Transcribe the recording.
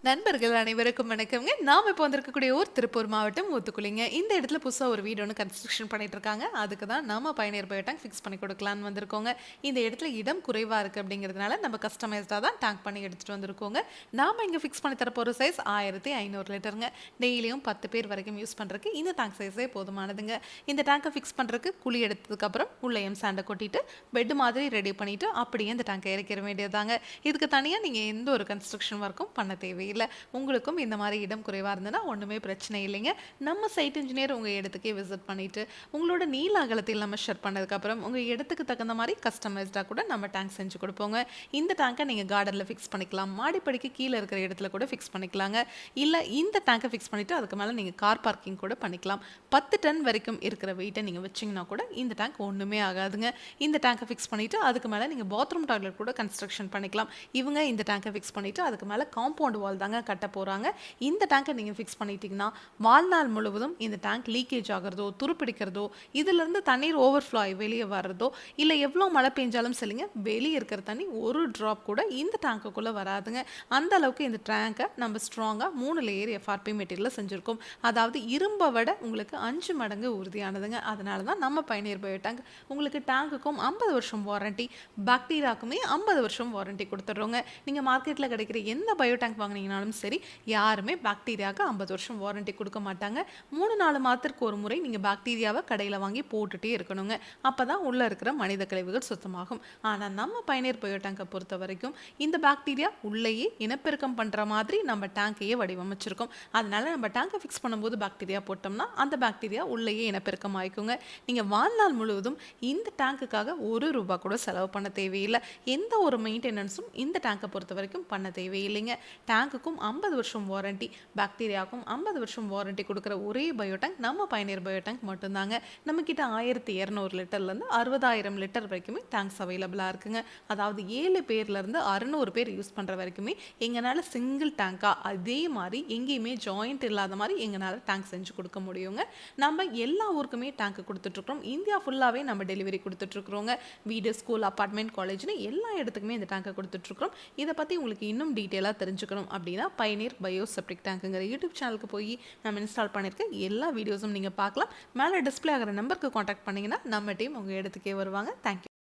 நண்பர்கள் அனைவருக்கும் வணக்கம்ங்க. நாம இப்போ வந்திருக்கக்கூடிய ஊர் திருப்பூர் மாவட்டம் ஊத்துக்குளிங்க. இந்த இடத்துல புதுசா ஒரு வீடு ஒன்று கன்ஸ்ட்ரக்ஷன் பண்ணிட்டு இருக்காங்க. அதுக்கு தான் நம்ம பயணியர் பயோ டேங்க் ஃபிக்ஸ் பண்ணி கொடுக்கலான்னு வந்திருக்கோங்க. இந்த இடத்துல இடம் குறைவா இருக்கு அப்படிங்கிறதுனால நம்ம கஸ்டமைஸ்டா தான் டேங்க் பண்ணி எடுத்துட்டு வந்திருக்கோங்க. நாம இங்க ஃபிக்ஸ் பண்ணி தரப்போற சைஸ் 1500 லிட்டருங்க. டெய்லியும் 10 பேர் வரைக்கும் யூஸ் பண்றதுக்கு இந்த டேங்க் சைஸே போதுமானதுங்க. இந்த டேங்கை ஃபிக்ஸ் பண்றதுக்கு குழி எடுத்ததுக்கு அப்புறம் உள்ள சாண்டை கொட்டிட்டு பெட் மாதிரி ரெடி பண்ணிட்டு அப்படியே இந்த டேங்கை இறக்கிற வேண்டியதாங்க. இதுக்கு தனியா நீங்க எந்த ஒரு கன்ஸ்ட்ரக்ஷன் ஒர்க்கும் பண்ண தேவையில்லை. உங்களுக்கும் இந்த மாதிரி இடம் குறைவா இருந்ததுன்னா ஒண்ணுமே பிரச்சனை இல்லைங்க. நம்ம சைட் இன்ஜினியர் உங்க இடத்துக்கே விசிட் பண்ணிட்டு உங்களோட நீள அகலத்தை நம்ம ஷேர் பண்ணதுக்கு அப்புறம் உங்க இடத்துக்கு தகுந்த மாதிரி கஸ்டமைஸ்டா கூட நம்ம டேங்க் செஞ்சு கொடுப்போங்க. இந்த டேங்கை நீங்க கார்டன்ல ஃபிக்ஸ் பண்ணிக்கலாம், மாடிப்படிக்கு கீழே இருக்கிற இடத்துல கூட ஃபிக்ஸ் பண்ணிக்கலாங்க. இல்ல இந்த டேங்கை ஃபிக்ஸ் பண்ணிட்டு அதுக்கு மேல நீங்க கார் பார்க்கிங் கூட பண்ணிக்கலாம். 10 டன் வரைக்கும் இருக்கிற வெயிட்டை நீங்க வச்சீங்கன்னா கூட இந்த டேங்க் ஒண்ணுமே ஆகாதுங்க. இந்த டேங்கை ஃபிக்ஸ் பண்ணிட்டு அதுக்கு மேல நீங்க பாத்ரூம் டாய்லெட் கூட கன்ஸ்ட்ரக்ஷன் பண்ணிக்கலாம். இவங்க இந்த டேங்கை ஃபிக்ஸ் பண்ணிட்டு அதுக்கு மேல காம்பவுண்ட் வால் தாங்க கட்ட போறாங்க. இந்த டேங்கை நீங்க ஃபிக்ஸ் பண்ணிட்டீங்கன்னா வாழ்நாள் முழுவதும் இந்த டேங்க் லீக்கேஜ் ஆகிறதோ துருப்பிடிக்கிறதோ இதுல இருந்து தண்ணீர் ஓவர்ஃப்ளோ ஆகி வெளியே வர்றதோ இல்ல எவ்வளோ மழை பெஞ்சாலும் சொல்லுங்க வெளியே இருக்கிற தண்ணி ஒரு டிராப் கூட இந்த டேங்குக்குள்ள வராதுங்க. அந்த அளவுக்கு இந்த டேங்கை நம்ம ஸ்ட்ராங்கா 3 லேயர் எஃப்ஆர்பி மெட்டீரியல் செஞ்சிருக்கோம். அதாவது இரும்பை விட உங்களுக்கு 5 மடங்கு உறுதியானதுங்க. அதனால தான் நம்ம பயணியர் பயோ டேங்க் உங்களுக்கு டேங்குக்கும் 50 வருஷம் வாரண்டி, பாக்டீரியாக்குமே 50 வருஷம் வாரண்டி கொடுத்துட்றோங்க. நீங்க மார்க்கெட்ல கிடைக்கிற எந்த பயோ டேங்க் வாங்கினீங்கனாலும் சரி யாருமே பாக்டீரியாவுக்கு 50 வருஷம் வாரண்டி கொடுக்க மாட்டாங்க. 3-4 மாதத்திற்கு ஒரு முறை நீங்க பாக்டீரியாவை கடையில் வாங்கி போட்டுட்டே இருக்கணுங்க. அப்பதான் உள்ள இருக்கிற மனித கழிவுகள் சுத்தமாகும். ஆனா நம்ம பயணியர் பயோ டேங்கை பொறுத்த வரைக்கும் இந்த பாக்டீரியா உள்ளேயே இனப்பெருக்கம் பண்ற மாதிரி நம்ம டேங்கையே வடிவமைச்சிருக்கோம். அதனால நம்ம டேங்கை ஃபிக்ஸ் பண்ணும்போது பாக்டீரியா போட்டோம்னா அந்த பாக்டீரியா உள்ளேயே இனப்பெருக்கம் ஆயிக்குங்க. நீங்க வாழ்நாள் முழுவதும் இந்த டேங்குக்காக ₹1 கூட செலவு பண்ண தேவையில்லை. எந்த ஒரு மெயின்டெனன்ஸும் இந்த டேங்கை பொறுத்த வரைக்கும் பண்ண தேவையில்லைங்க. டேங்குக்கும் 50 வருஷம் வாரண்டி, பாக்டீரியாவுக்கும் 50 வருஷம் வாரண்டி கொடுக்குற ஒரே பயோ டேங்க் நம்ம பயணியர் பயோ டேங்க் மட்டும்தாங்க. நம்ம கிட்ட 1200 லிட்டர்லேருந்து 60,000 லிட்டர் வரைக்குமே டேங்க்ஸ் அவைலபிளாக இருக்குங்க. அதாவது 7 பேர்லேருந்து 600 பேர் யூஸ் பண்ணுற வரைக்குமே எங்களால் சிங்கிள் டேங்காக அதே மாதிரி எங்கேயுமே ஜாயிண்ட் இல்லாத மாதிரி எங்களால் டேங்க் செஞ்சு கொடுக்க முடியுங்க. நம்ம எல்லா ஊருக்குமே டேங்க் கொடுத்துட்ருக்கோம். இந்தியா ஃபுல்லாகவே நம்ம டெலிவரி கொடுத்துட்ருக்குறோங்க. வீடு, ஸ்கூல், அப்பார்ட்மெண்ட், காலேஜ்னு எல்லா இடத்துக்குமே இந்த டேங்கை கொடுத்துட்ருக்குறோம். இதை பற்றி உங்களுக்கு இன்னும் டீட்டெயிலாக தெரிஞ்சுக்கணும் அப்படின்னா பயணியர் பயோ செப்டிக் டேங்க்குங்கிற யூடியூப் சேனலுக்கு போய் நம்ம இன்ஸ்டால் பண்ணியிருக்க எல்லா வீடியோஸும் நீங்கள் பார்க்கலாம். மேலே டிஸ்பிளே ஆகிற நம்பருக்கு காண்டாக்ட் பண்ணிங்கன்னா நம்ம டீம் உங்கள் இடத்துக்கே வருவாங்க. தேங்க்யூ.